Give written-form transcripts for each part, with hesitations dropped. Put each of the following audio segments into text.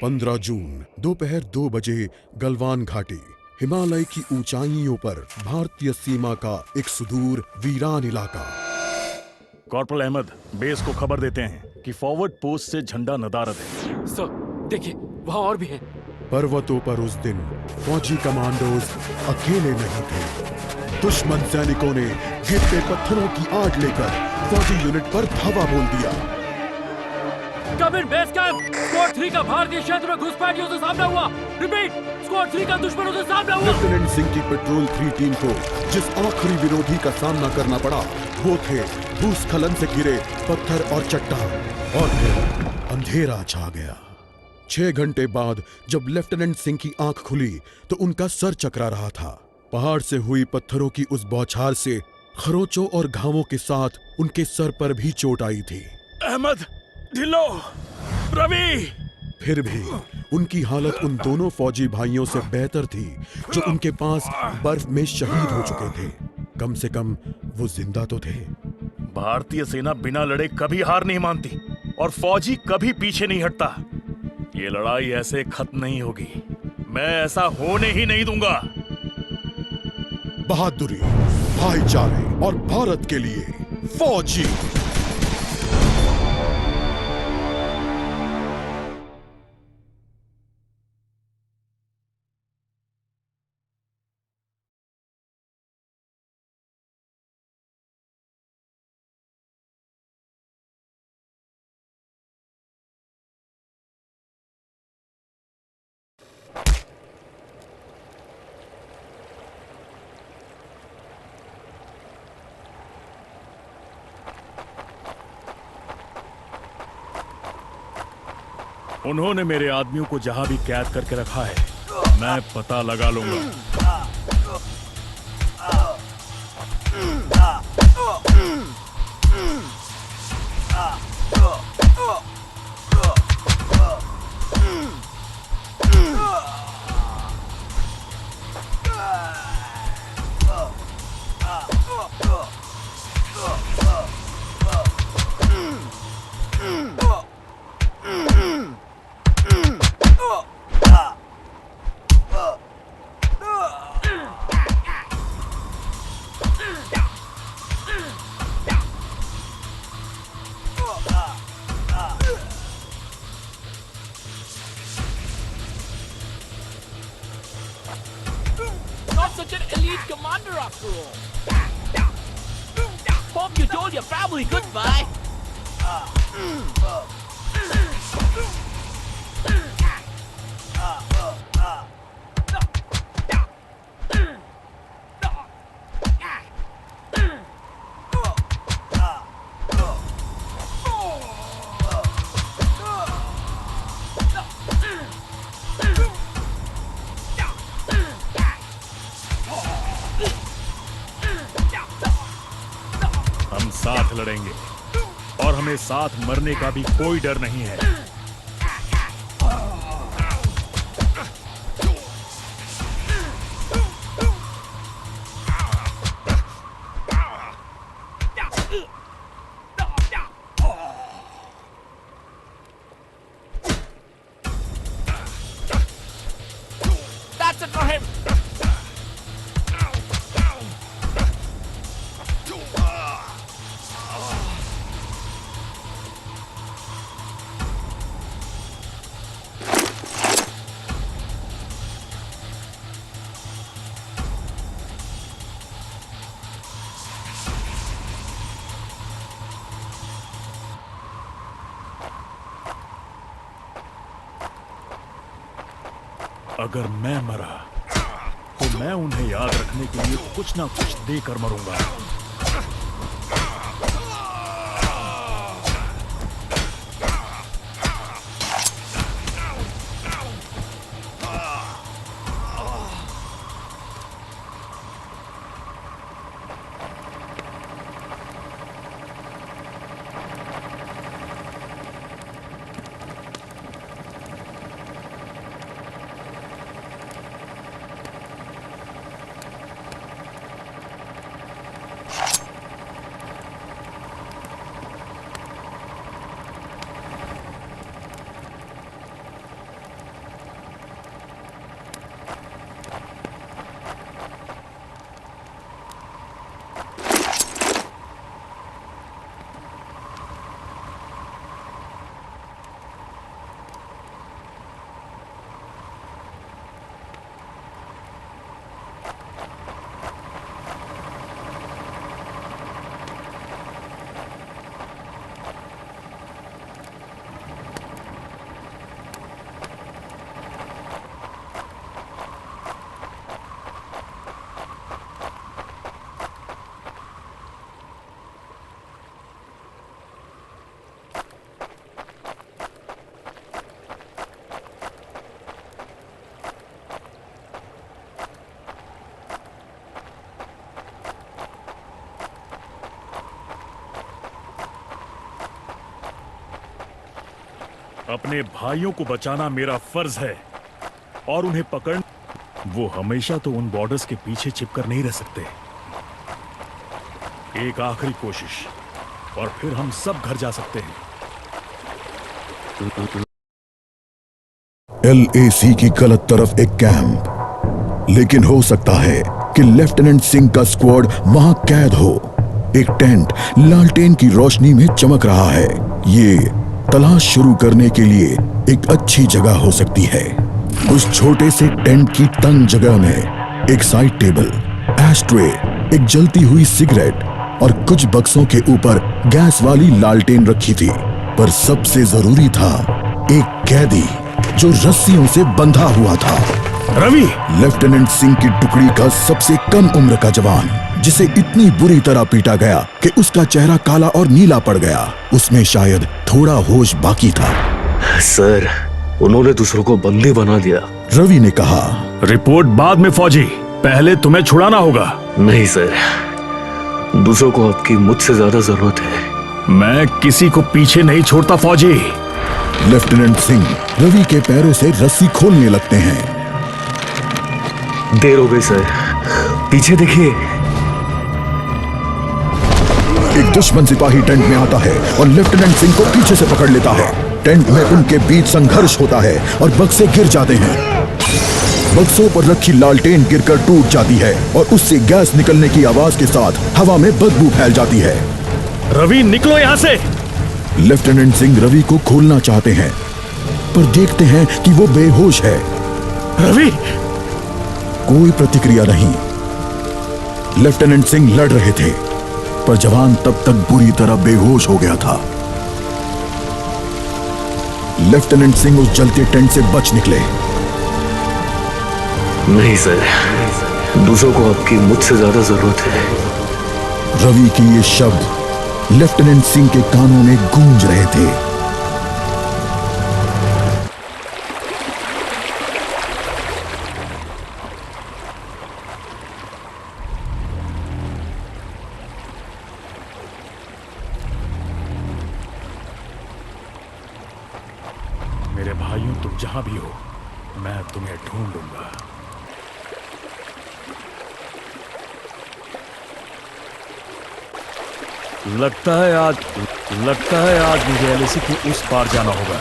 15 जून दोपहर 2 बजे गलवान घाटी, हिमालय की ऊंचाइयों पर भारतीय सीमा का एक सुदूर वीरान इलाका। कॉर्पोरल अहमद, बेस को खबर देते हैं कि फॉरवर्ड पोस्ट से झंडा नदारद है। सर, देखिए वहाँ और भी हैं। पर्वतों पर उस दिन फौजी कमांडोज अकेले नहीं थे। दुश्मन सैनिकों ने गिरते पत्थरों की आड़ लेकर फौजी यूनिट पर धावा बोल दिया। कम इन बेस कैंप, स्क्वाड 3 का भारतीय क्षेत्र में घुसपैठियों से सामना हुआ। रिपीट, स्क्वाड 3 का दुश्मनों से सामना हुआ। लेफ्टिनेंट सिंह की पेट्रोल 3 टीम को जिस आखिरी विरोधी का सामना करना पड़ा वो थे भूस्खलन से घिरे पत्थर और चट्टान। और फिर अंधेरा छा गया। 6 घंटे बाद जब लेफ्टिनेंट सिंह की आंख खुली तो उनका सर चकरा रहा था। पहाड़ से हुई पत्थरों की उस बौछार से खरोचों और घावों के साथ उनके सर पर भी चोट आई थी। अहमद, ढिल्लो, रवि। फिर भी उनकी हालत उन दोनों फौजी भाइयों से बेहतर थी जो उनके पास बर्फ में शहीद हो चुके थे। कम से कम वो जिंदा तो थे। भारतीय सेना बिना लड़े कभी हार नहीं मानती और फौजी कभी पीछे नहीं हटता। ये लड़ाई ऐसे खत्म नहीं होगी। मैं ऐसा होने ही नहीं दूंगा। बहादुरी, भाईचारे और भारत के लिए फौजी। उन्होंने मेरे आदमियों को जहां भी कैद करके रखा है मैं पता लगा लूंगा। Not such an elite commander after all. Hope you told your family goodbye. हम साथ लड़ेंगे और हमें साथ मरने का भी कोई डर नहीं है। That's it for him. अगर मैं मरा तो मैं उन्हें याद रखने के लिए कुछ ना कुछ देकर मरूंगा। अपने भाइयों को बचाना मेरा फर्ज है और उन्हें पकड़ वो हमेशा तो उन बॉर्डर्स के पीछे छिपकर नहीं रह सकते। एक आखिरी कोशिश और फिर हम सब घर जा सकते हैं। LAC की गलत तरफ एक कैंप, लेकिन हो सकता है कि लेफ्टिनेंट सिंह का स्क्वाड वहां कैद हो। एक टेंट लालटेन की रोशनी में चमक रहा है। ये तलाश शुरू करने के लिए एक अच्छी जगह हो सकती है। उस छोटे से टेंट की तंग जगह में एक साइड टेबल, एस्ट्रे, एक जलती हुई सिगरेट और कुछ बक्सों के ऊपर गैस वाली लालटेन रखी थी। पर सबसे जरूरी था एक कैदी जो रस्सियों से बंधा हुआ था। रवि, लेफ्टिनेंट सिंह की टुकड़ी का सबसे कम उम्र का जवान, जिसे इतनी बुरी तरह पीटा गया कि उसका चेहरा काला और नीला पड़ गया। उसमें शायद थोड़ा होश बाकी था। सर, उन्होंने दूसरों को बंदी बना दिया। रवि ने कहा, रिपोर्ट बाद में फौजी, पहले तुम्हें छुड़ाना होगा। नहीं सर, दूसरों को आपकी मुझसे ज्यादा जरूरत है। मैं किसी को पीछे नहीं छोड़ता फौजी। लेफ्टिनेंट सिंह रवि के पैरों से रस्सी खोलने लगते हैं। देर हो गई सर, पीछे देखिए। एक दुश्मन सिपाही टेंट में आता है और लेफ्टिनेंट सिंह को पीछे से पकड़ लेता है। टेंट में उनके बीच संघर्ष होता है और बक्से गिर जाते हैं। बक्सों पर रखी लालटेन गिरकर टूट जाती है और उससे गैस निकलने की आवाज के साथ हवा में बदबू फैल जाती है। रवि, निकलो यहां से। लेफ्टिनेंट सिंह रवि को खोलना चाहते हैं, पर देखते हैं कि वो बेहोश है। रवि, कोई प्रतिक्रिया नहीं। लेफ्टिनेंट सिंह लड़ रहे थे, पर जवान तब तक बुरी तरह बेहोश हो गया था। लेफ्टिनेंट सिंह उस जलते टेंट से बच निकले। नहीं सर, दूसरों को आपकी मुझसे ज्यादा जरूरत है। रवि के ये शब्द लेफ्टिनेंट सिंह के कानों में गूंज रहे थे। मेरे भाइयों, तुम जहां भी हो, मैं तुम्हें ढूंढूंगा। लगता है आज मुझे LAC की उस पार जाना होगा।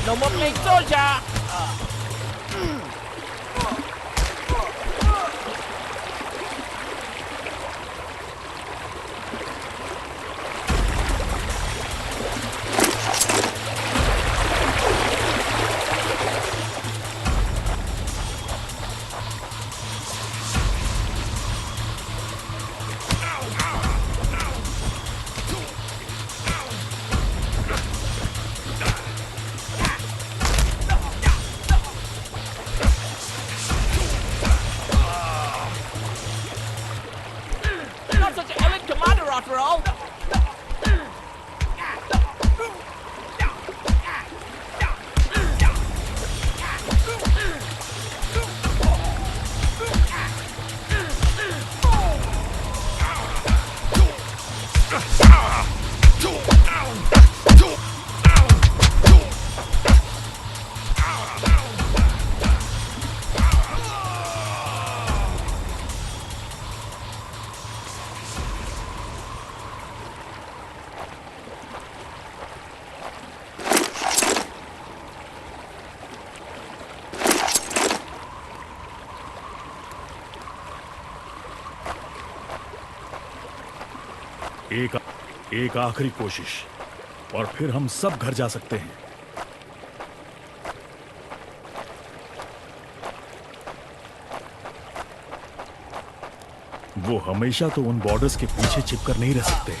No more playing soldier. Not such an elite commander after all. एक आखिरी कोशिश और फिर हम सब घर जा सकते हैं। वो हमेशा तो उन बॉर्डर्स के पीछे छिपकर नहीं रह सकते।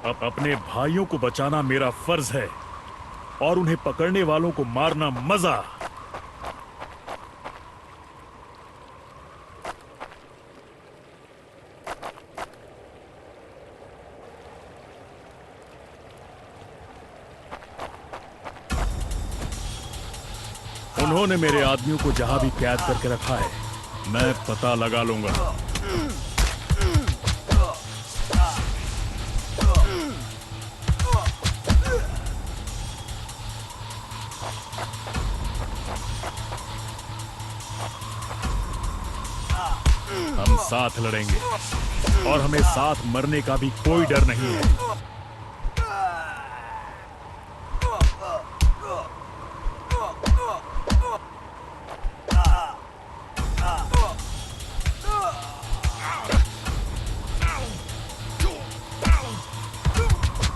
अपने भाइयों को बचाना मेरा फर्ज है और उन्हें पकड़ने वालों को मारना मजा। उन्होंने मेरे आदमियों को जहां भी कैद करके रखा है, मैं पता लगा लूंगा। हम साथ लड़ेंगे और हमें साथ मरने का भी कोई डर नहीं है।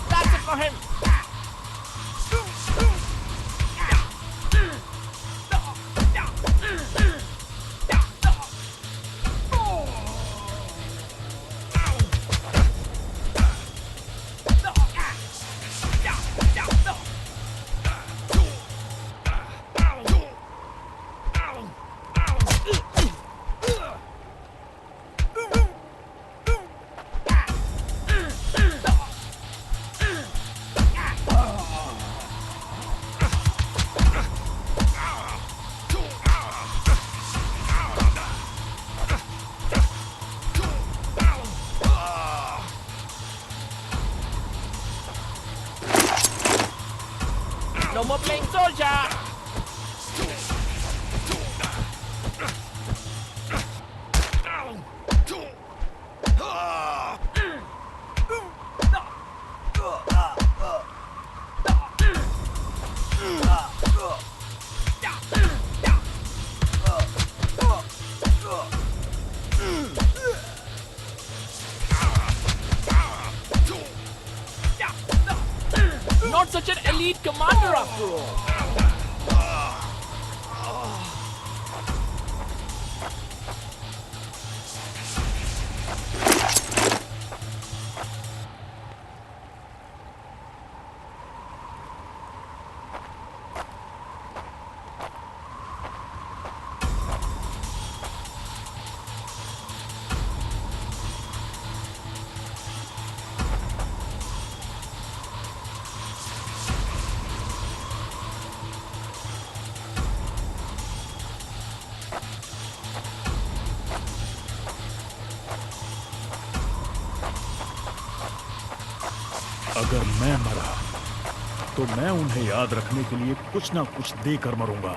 That's it for him. No more playing soldier. Not such an elite commander after all. अगर मैं मरा तो मैं उन्हें याद रखने के लिए कुछ ना कुछ देकर मरूंगा।